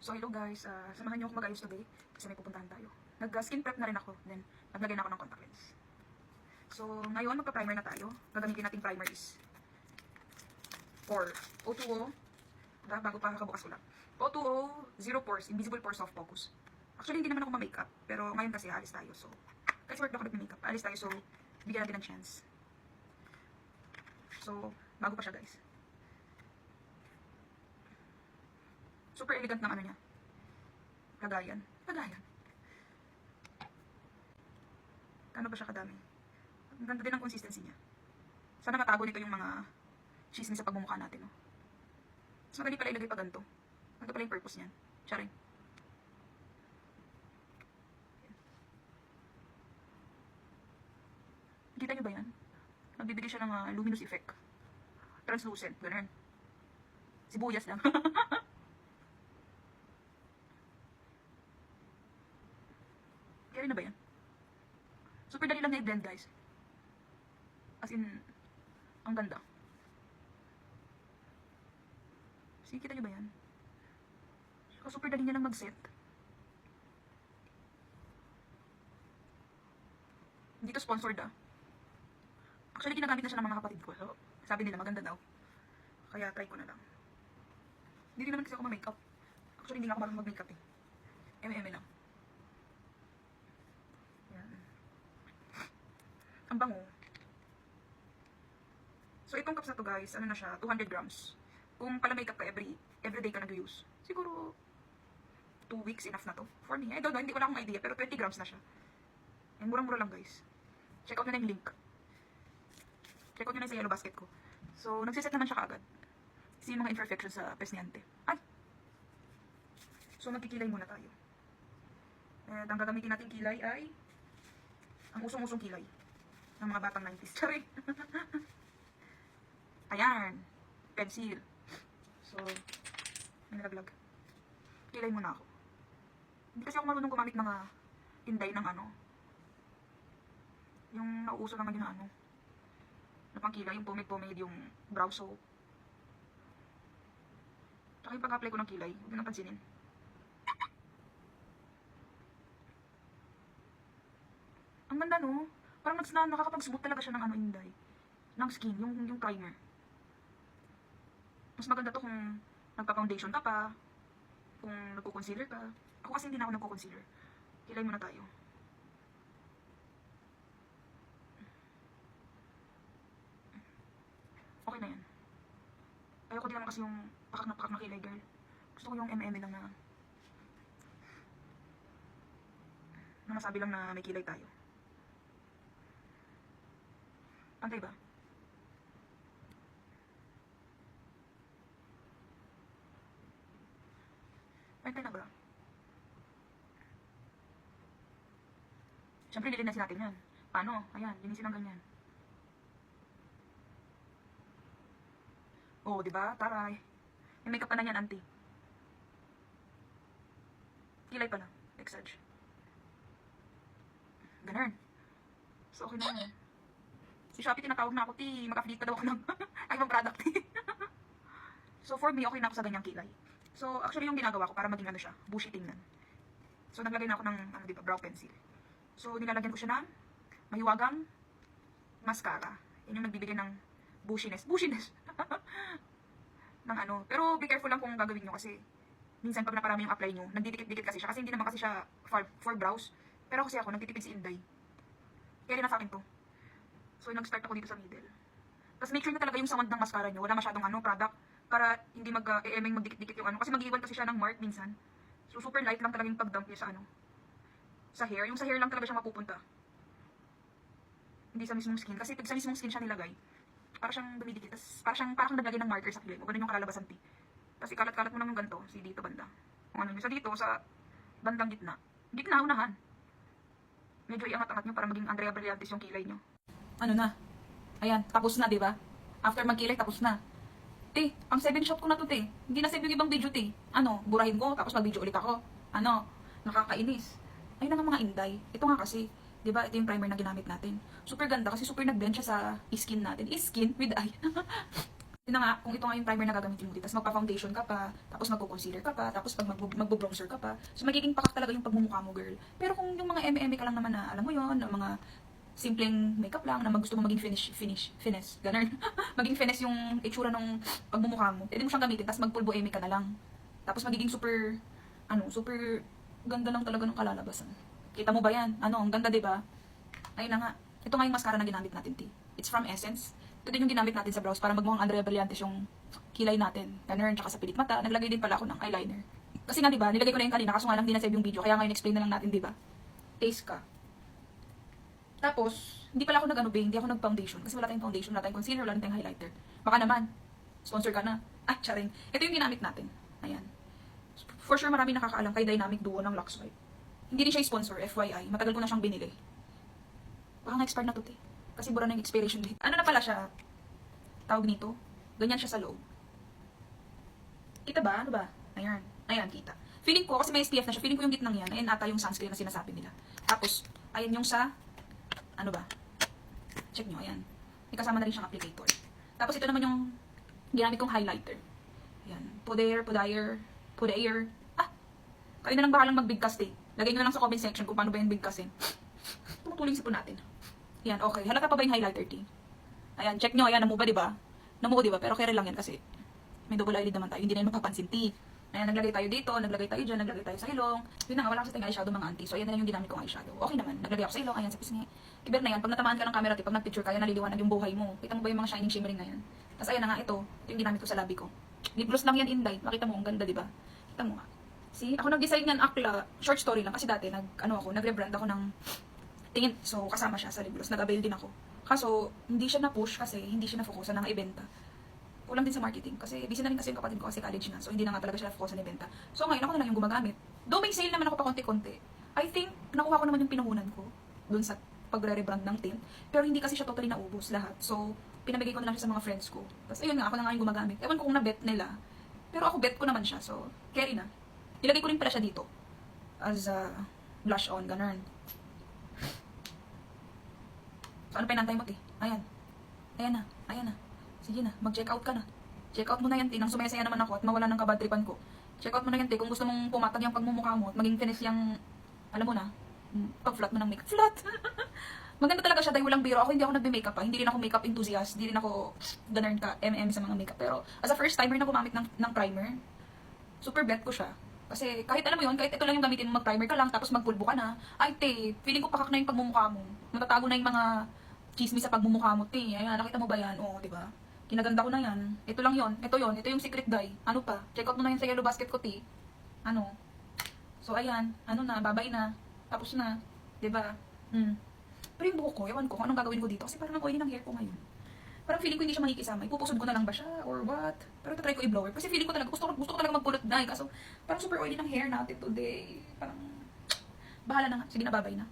So hello guys, samahan niyo ako mag-ayos today kasi may pupuntahan tayo. Nag-skin prep na rin ako, then naglagay na ako ng contact lens. So ngayon magpa-primer na tayo. Gagamitin nating primer is for O2O, bago pa kabukas ulit. O2O, Zero Pores, Invisible Pore Soft Focus. Actually hindi naman ako ma-makeup, pero ngayon kasi alis tayo. So, kasi work na ako nag-makeup, alis tayo, so bigyan natin ng chance. So, bago pa siya guys. Super elegant ng ano niya. Lagayan. Kano ba siya kadami? Ang ganda din ng consistency niya. Sana matago nito yung mga chismis sa pagmumukha natin, no? Mas madali pala ilagay pa ganito. Ganito pala yung purpose niyan. Charing. Kita niyo ba yan? Nagbibigay siya ng luminous effect. Translucent. Ganun. Sibuyas lang. Kaya na ba yan? Super dali lang na i-blend guys. As in, ang ganda. See, kita nyo ba yan? Super dali niya lang mag-set. Hindi to sponsored Actually, ginagamit na siya ng mga kapatid ko. So, sabi nila maganda daw. Kaya try ko na lang. Hindi rin naman kasi ako ma-makeup. Actually, hindi nga ako marunong mag-makeup eh. Eme lang. Yan. Ang bango. So, itong cups na to guys, ano na siya, 200 grams. Kung pala makeup ka everyday ka nag-use, siguro 2 weeks enough na to. For me, I don't know, hindi wala akong idea, pero 20 grams na siya. And murang-mura lang guys. Check out nyo na yung link. Check out nyo na yung sa yellow basket ko. So, nagsiset naman siya kaagad. Kasi yung mga imperfections sa pesniante. Ay! So, magkikilay muna tayo. At ang gagamitin natin kilay ay ang usong-usong kilay ng mga batang 90s. Sorry! Ayan! Pencil. So, may nalaglag. Kilay muna ako. Hindi kasi ako marunong gumamit ng tinday ng ano. Yung nauuso naman yun na ano. Na pang kilay, yung pomade, yung brow soap. Tsaka yung pag-apply ko ng kilay, huwag nang pansinin. Ang ganda no? Parang nakakapag-smooth talaga siya ng ano inday. Ng skin, yung primer. Mas maganda to kung nagpa-foundation ka pa, kung nagko-concealer ka. Ako kasi hindi na ako nagko-concealer. Kilay muna tayo. Okay na yan. Ayoko din naman kasi yung pakak na kilay girl. Gusto ko yung lang na masabi lang na may kilay tayo. Pantay ba? Pantay na ba? Siyempre, lilinasin natin yan. Paano? Ayan, linisin ng ganyan. Oo, diba? Taray. May makeup pa na yan, auntie. Kilay pa lang. Exage. Ganun. So, okay na yan. Si Shopee tinatawag na ako, mag-affiliate pa daw ako ng ibang product, So, for me, okay na ako sa ganyang kilay. So, actually, yung ginagawa ko para maging ano siya, bushy tingnan. So, naglagay na ako ng, diba, brow pencil. So, nilalagyan ko siya ng mahiwagang mascara. Yan yung nagbibigay ng bushiness. ng ano. Pero, be careful lang kung gagawin nyo kasi minsan pag naparami yung apply nyo, nagdidikit-dikit kasi siya. Kasi hindi naman kasi siya for brows. Pero kasi ako, nagtitipid si Inday. Kaya rin na sa akin to. So, nag-start ako dito sa middle. Tapos make sure na talaga yung samad ng mascara nyo, wala masyadong product, para hindi magdikit-dikit yung ano. Kasi mag-iwan kasi siya ng mark minsan. So, super light lang talaga yung pag-dump niya sa sa hair. Yung sa hair lang talaga siya mapupunta. Hindi sa mismong skin. Kasi pag sa mismong skin siya nilagay, para siyang dumidikit. Tapos parang naglagay ng marker sa kilay mo. Ganun yung kalalabasan ti. Tapos ikalat-kalat mo lang yung ganito, si dito banda. Kung ano nyo. Sa dito, sa bandang gitna. Gitna, unahan. Medyo iangat-angat nyo para maging Andrea Brillantes yung kilay nyo. Ano na? Ayan, tapos na, di ba? After magkilay, tapos na. Ang 7 shot ko na to, Hindi na save yung ibang video, Ano, burahin ko, tapos mag-video ulit ako. Ano, nakakainis. Ayun na nga mga inday. Ito nga kasi, di ba, ito yung primer na ginamit natin. Super ganda kasi super nag-blend siya sa skin natin. Skin with eye. Yun na nga, kung ito nga yung primer na gagamitin mo dito, tapos magpa-foundation ka pa, tapos magko-concealer ka pa, tapos pag magbo-bronzer ka pa, so magiging pakak talaga yung pagmumukha mo, girl. Pero kung yung mga eme-eme ka lang naman na, alam mo yon, na mga simpleng makeup lang, na gusto mo maging finesse, ganun. Maging finesse yung itsura ng pagmumukha mo. Pwede mo siyang gamitin, tapos magpulbo eme ka na lang. Tapos magiging super ganda lang talaga ng kalalabasan. Kita mo ba yan? Ang ganda, diba? Ayun na nga. Ito nga yung mascara na ginamit natin, T. It's from Essence. Ito din yung ginamit natin sa brows para magmukhang Andrea Brillantes yung kilay natin. Ganun, tsaka sa pilik mata. Naglagay din pala ako ng eyeliner. Kasi nga, diba, nilagay ko na yung kanina, kaso nga lang di na-save yung video. Kaya ngayon, explain na lang natin, diba? Taste ka. Tapos, hindi pala ako hindi ako nag-foundation. Kasi wala tayong foundation, wala tayong concealer, wala tayong highlighter. Baka naman, sponsor ka na. Charing. Ito yung ginamit natin. Ayan. For sure, marami nakakaalam kay Dynamic Duo ng Lux White. Hindi rin siya sponsor, FYI. Matagal ko na siyang binili. Baka na-expire na to, te. Kasi bura na yung expiration date. Ano na pala siya? Tawag nito. Ganyan siya sa loob. Kita ba? Ano ba? Ayan. Ayan, kita. Feeling ko, kasi may SPF na siya, feeling ko yung gitnang yan. Ayan ata yung sunscreen na sinasabi nila. Tapos, ayan yung sa, ano ba? Check nyo, ayan. May kasama na rin siyang applicator. Tapos ito naman yung ginamit kong highlighter. Ayan. Puder. Kayo na lang bahalang mag-bigcast eh. Lagay nyo na lang sa comment section kung paano ba yung bigcastin. Tumutuloy yung sipon natin. Yan, okay. Halata pa ba yung highlighter, T? Ayan, check nyo. Ayan, namuba, diba? Namuba, diba? Pero kaya lang yan kasi may double eyelid naman tayo. Hindi na yung mapapansin, T. Ayan, naglagay tayo dito, naglagay tayo dyan, naglagay tayo sa ilong. Yun na nga, wala kasi tayong eyeshadow, mga auntie. So, ayan na lang yung ginamit kong eyeshadow. Okay naman. Naglagay ako sa ilong, ayan, sa pisngi. Kiber na yan. Pag natamaan ka ng camera, T, pag nag-picture ka, yan, naliliwanag yung buhay mo. Kita mo ba yung mga shining shimmering na yan? Tapos, ayan na nga, ito yung ginamit ko sa labi ko. Lip gloss lang yan in light. Makita mo, ang ganda, diba? Kita mo nga. See, ako nag-design yan, akla. Short story lang. Kasi dati, nagre-brand ako ng tingin. So, kasama siya sa lip gloss. Nag-avail din ako. Kaso, hindi siya na-push kasi hindi siya na-focusan na ibenta. Kulang din sa marketing. Kasi busy na rin kasi yung kapatid ko kasi college na. So, hindi na nga talaga siya na-focusan na ibenta. So, ngayon ako na lang yung gumagamit. Though may sale naman ako pa konti-konti. I think, nakuha ko naman yung pinuhunan ko dun sa pagre-rebrand ng tint. Pero hindi kasi siya totally naubos lahat. So, pinabigay ko na lang siya sa mga friends ko. Tapos, ayun nga, ako na nga yung gumagamit. Ewan ko kung na-bet nila. Pero ako bet ko naman siya. So, carry na. Ilagay ko rin pala siya dito. As a blush on, ganun. So, ano pa inantay mo, T? Ayan. Ayan na. Ayan na. Sige na. Mag-check out ka na. Check out mo na yan, T. Nang sumayasaya naman ako at mawala ng kabadripan ko. Check out mo na yan, T. Kung gusto mong pumatag yung pagmumukha mo at maging finish yung, alam mo na, pag-flat mo ng makeup. Flat! Maganda talaga siya dahil walang biro. Ako hindi ako nagbe-makeup pa. Hindi rin ako makeup enthusiast. Hindi rin ako ganun ka MM sa mga makeup. Pero as a first timer na gumamit ng primer, super bet ko siya. Kasi kahit alam mo yun, kahit ito lang yung gamitin mo, mag-primer ka lang, tapos magpulbo ka na, ay te, feeling ko pakak na yung pagmumukha mo. Matatago na yung mga chismis sa pagmumukha mo, te. Ayan, nakita mo ba yan? Oo, diba? Kinaganda ko na yan. Ito lang yon. Ito yung secret dye. Ano pa? Check out mo na yan sa yellow basket ko, te. Ano? So, ayan. Ano na, babay na. Tapos na. Diba? Pero yung buhok ko, ewan ko kung anong gagawin ko dito. Kasi parang ang oily ng hair ko ngayon. Parang feeling ko hindi siya makikisama. Ipupusod ko na lang ba siya? Or what? Pero try ko i-blower. Kasi feeling ko talaga, gusto ko talaga magkulot dye. Kaso, parang super oily ng hair natin today. Parang, bahala na nga. Sige na, babay na.